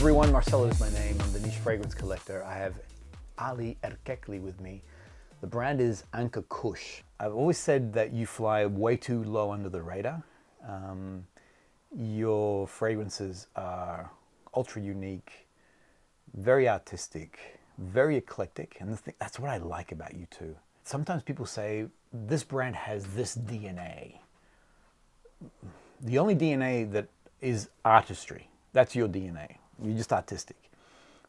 everyone, Marcelo is my name. I'm the niche fragrance collector. I have Ali Erkekli with me. The brand is Anka Kus. I've always said that you fly way too low under the radar. Your fragrances are ultra unique, very artistic, very eclectic, and that's what I like about you too. Sometimes people say, this brand has this DNA. The only DNA that is artistry. That's your DNA. You're just artistic.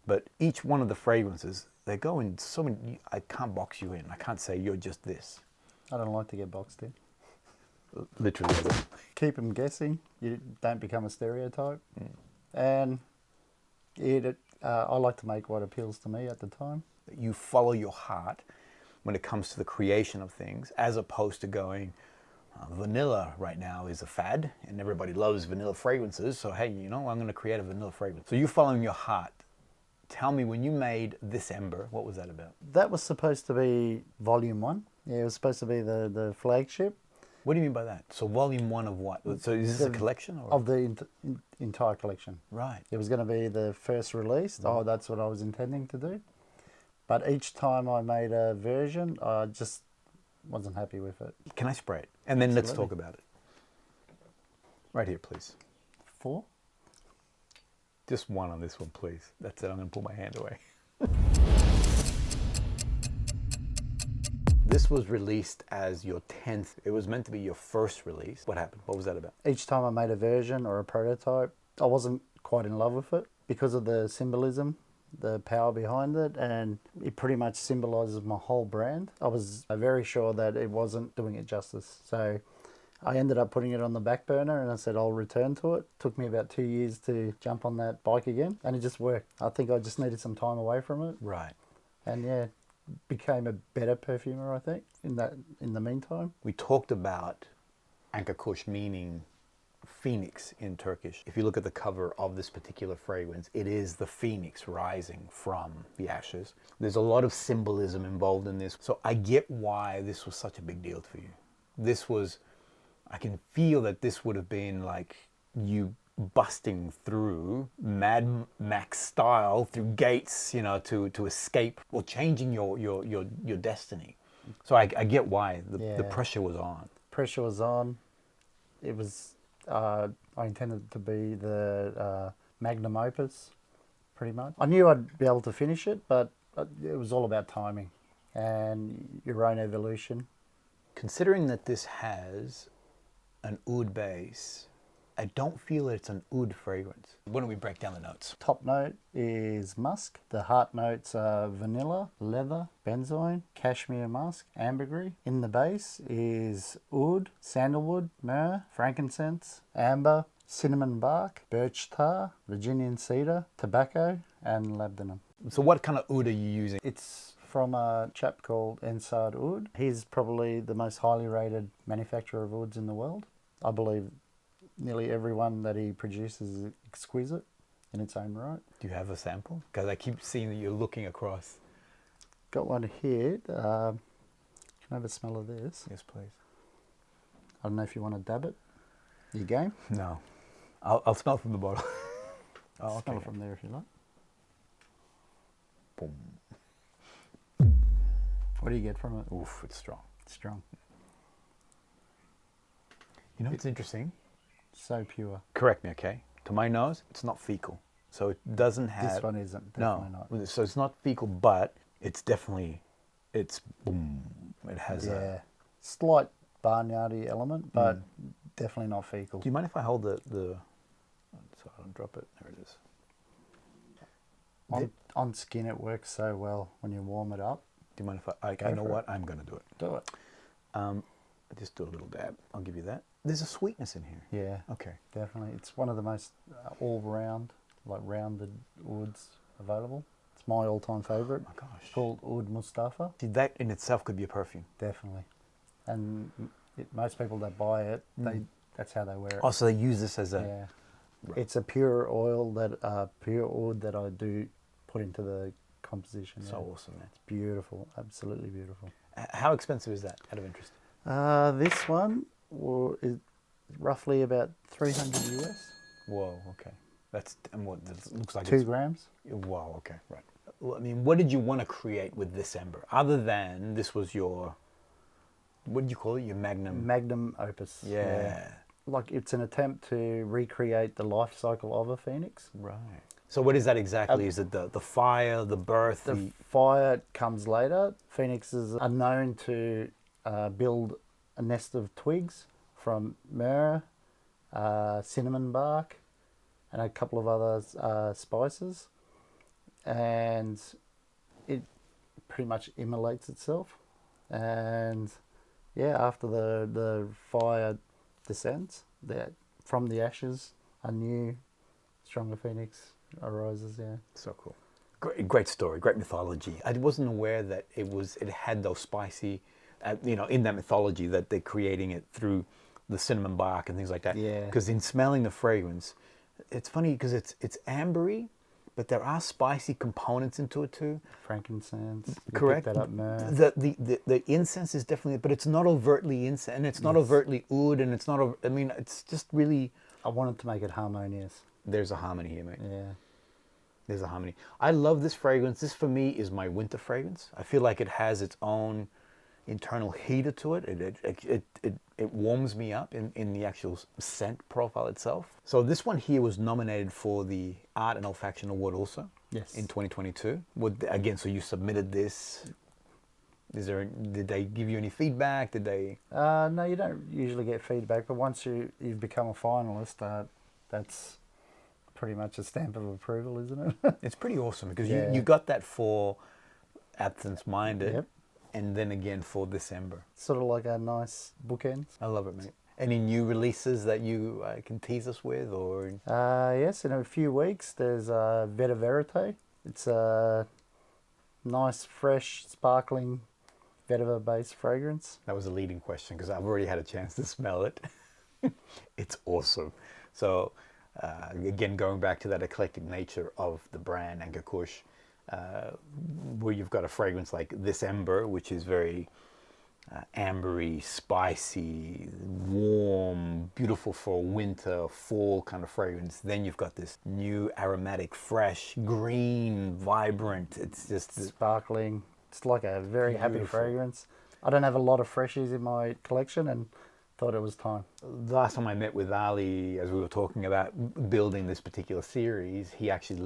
But each one of the fragrances, they go in so many, I can't box you in. I can't say you're just this. I don't like to get boxed in. Literally. Keep them guessing. You don't become a stereotype. And I like to make what appeals to me at the time. You follow your heart when it comes to the creation of things, as opposed to going, vanilla right now is a fad and everybody loves vanilla fragrances. So, hey, you know, I'm going to create a vanilla fragrance. So you're following your heart. Tell me, when you made this Ember, what was that about? That was supposed to be volume 1. Yeah, it was supposed to be the flagship. What do you mean by that? So volume 1 of what? So is this a collection? Or? Of the entire collection. Right. It was going to be the first release. Oh, that's what I was intending to do. But each time I made a version, I just wasn't happy with it. Can I spray it? And then Absolutely. let's talk about it. Right here, please. 4? Just one on this one, please. That's it. I'm going to pull my hand away. This was released as your 10th. It was meant to be your first release. What happened? What was that about? Each time I made a version or a prototype, I wasn't quite in love with it because of the symbolism, the power behind it, and it pretty much symbolizes my whole brand. I was very sure that it wasn't doing it justice. So I ended up putting it on the back burner and I said I'll return to it. Took me about 2 years to jump on that bike again, and it just worked. I think I just needed some time away from it. Right. And yeah, became a better perfumer, I think, in the meantime. We talked about Anka Kus, meaning phoenix in Turkish. If you look at the cover of this particular fragrance, it is the phoenix rising from the ashes. There's a lot of symbolism involved in this. So I get why this was such a big deal for you. This was, I can feel that this would have been like you busting through Mad Max style through gates, you know, to escape or changing your destiny. So I get why the pressure was on. Pressure was on. It was, I intended it to be the magnum opus, pretty much. I knew I'd be able to finish it, but it was all about timing and your own evolution. Considering that this has an oud base, I don't feel that it's an oud fragrance. Why don't we break down the notes? Top note is musk. The heart notes are vanilla, leather, benzoin, cashmere musk, ambergris. In the base is oud, sandalwood, myrrh, frankincense, amber, cinnamon bark, birch tar, Virginian cedar, tobacco, and labdanum. So what kind of oud are you using? It's from a chap called Ensard Oud. He's probably the most highly rated manufacturer of ouds in the world. I believe nearly every one that he produces is exquisite in its own right. Do you have a sample? Because I keep seeing that you're looking across. Got one here. Can I have a smell of this? Yes, please. I don't know if you want to dab it. You game? No. I'll smell from the bottle. Oh, smell it from there if you like. Boom. What do you get from it? Oof, it's strong. It's strong. You know, it's interesting. So pure. Correct me, okay? To my nose, it's not fecal. So it doesn't have... This one isn't, definitely not. So it's not fecal, but it's definitely, it's boom. It has a... Slight barnyardy element, but definitely not fecal. Do you mind if I hold the so I don't drop it? There it is. On skin, it works so well when you warm it up. Do you mind if you know what? I'm going to do it. Do it. Just do a little dab. I'll give you that. There's a sweetness in here. Yeah. Okay. Definitely. It's one of the most all-round, like rounded ouds available. It's my all-time favourite. Oh my gosh. It's called Oud Mustafa. See, that in itself could be a perfume. Definitely. And most people that buy it, that's how they wear it. Oh, so they use this as a... Yeah. Right. It's a pure oil pure oud that I do put into the composition. So awesome, man. It's beautiful. Absolutely beautiful. How expensive is that, out of interest? This one is roughly about $300 US. Whoa, okay. That's and what that looks like. 2 grams. Wow. Okay. Right. Well, I mean, what did you want to create with this Ember, other than this was your, what did you call it? Your Magnum opus. Yeah. Like it's an attempt to recreate the life cycle of a phoenix. Right. So what is that exactly? Is it the fire, the birth? The fire comes later. Phoenixes are known to build a nest of twigs from myrrh, cinnamon bark, and a couple of other spices. And it pretty much immolates itself. And yeah, after the fire descends, from the ashes, a new, stronger phoenix arises. Yeah. So cool. Great story, great mythology. I wasn't aware that it had those spicy, in that mythology that they're creating it through the cinnamon bark and things like that. Yeah. Because in smelling the fragrance, it's funny because it's ambery, but there are spicy components into it too. Frankincense. Correct. Pick that up, myrrh. The incense is definitely, but it's not overtly incense, and it's not overtly oud, and it's not. It's just really. I wanted to make it harmonious. There's a harmony here, mate. Yeah. There's a harmony. I love this fragrance. This for me is my winter fragrance. I feel like it has its own internal heater to it. It warms me up in the actual scent profile itself. So this one here was nominated for the Art and Olfaction Award also. Yes. In 2022. Again, so you submitted this. Did they give you any feedback? Did they? No, you don't usually get feedback, but once you've become a finalist, that's pretty much a stamp of approval, isn't it? It's pretty awesome because Yeah. you got that for Absence Minded. Yep. And then again for December. Sort of like a nice bookend. I love it, mate. Any new releases that you can tease us with, or? Yes, in a few weeks there's Veta Verite. It's a nice, fresh, sparkling vetiver-based fragrance. That was a leading question because I've already had a chance to smell it. It's awesome. So again, going back to that eclectic nature of the brand Anka Kus, where you've got a fragrance like this Ember, which is very ambery, spicy, warm, beautiful for winter, fall kind of fragrance. Then you've got this new aromatic, fresh, green, vibrant. It's just sparkling. It's like a very happy Beautiful. fragrance. I don't have a lot of freshies in my collection and thought it was time. The last time I met with Ali, as we were talking about building this particular series, he actually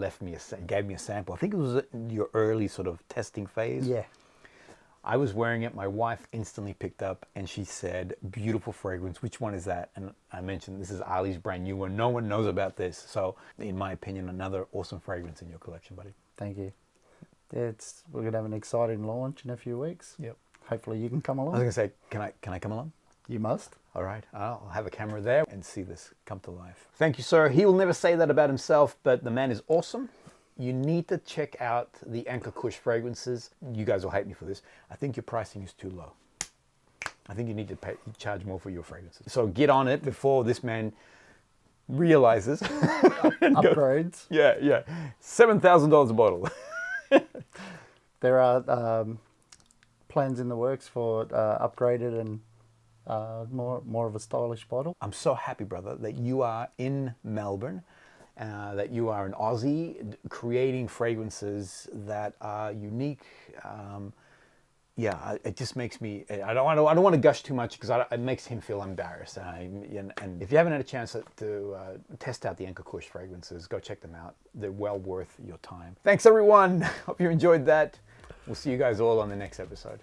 gave me a sample. I think it was your early sort of testing phase. Yeah. I was wearing it. My wife instantly picked up and she said, beautiful fragrance. Which one is that? And I mentioned this is Ali's brand new one. No one knows about this. So in my opinion, another awesome fragrance in your collection, buddy. Thank you. Yeah, we're going to have an exciting launch in a few weeks. Yep. Hopefully you can come along. I was going to say, can I come along? You must. All right, I'll have a camera there and see this come to life. Thank you, sir. He will never say that about himself, but the man is awesome. You need to check out the Anka Kus fragrances. You guys will hate me for this. I think your pricing is too low. I think you need to charge more for your fragrances. So get on it before this man realizes. Upgrades. Yeah. $7,000 a bottle. There are plans in the works for upgraded and more of a stylish bottle. I'm so happy, brother, that you are in Melbourne, that you are an Aussie creating fragrances that are unique. It just makes me. I don't want to gush too much because it makes him feel embarrassed. And if you haven't had a chance to test out the Anka Kus fragrances, go check them out. They're well worth your time. Thanks, everyone. Hope you enjoyed that. We'll see you guys all on the next episode.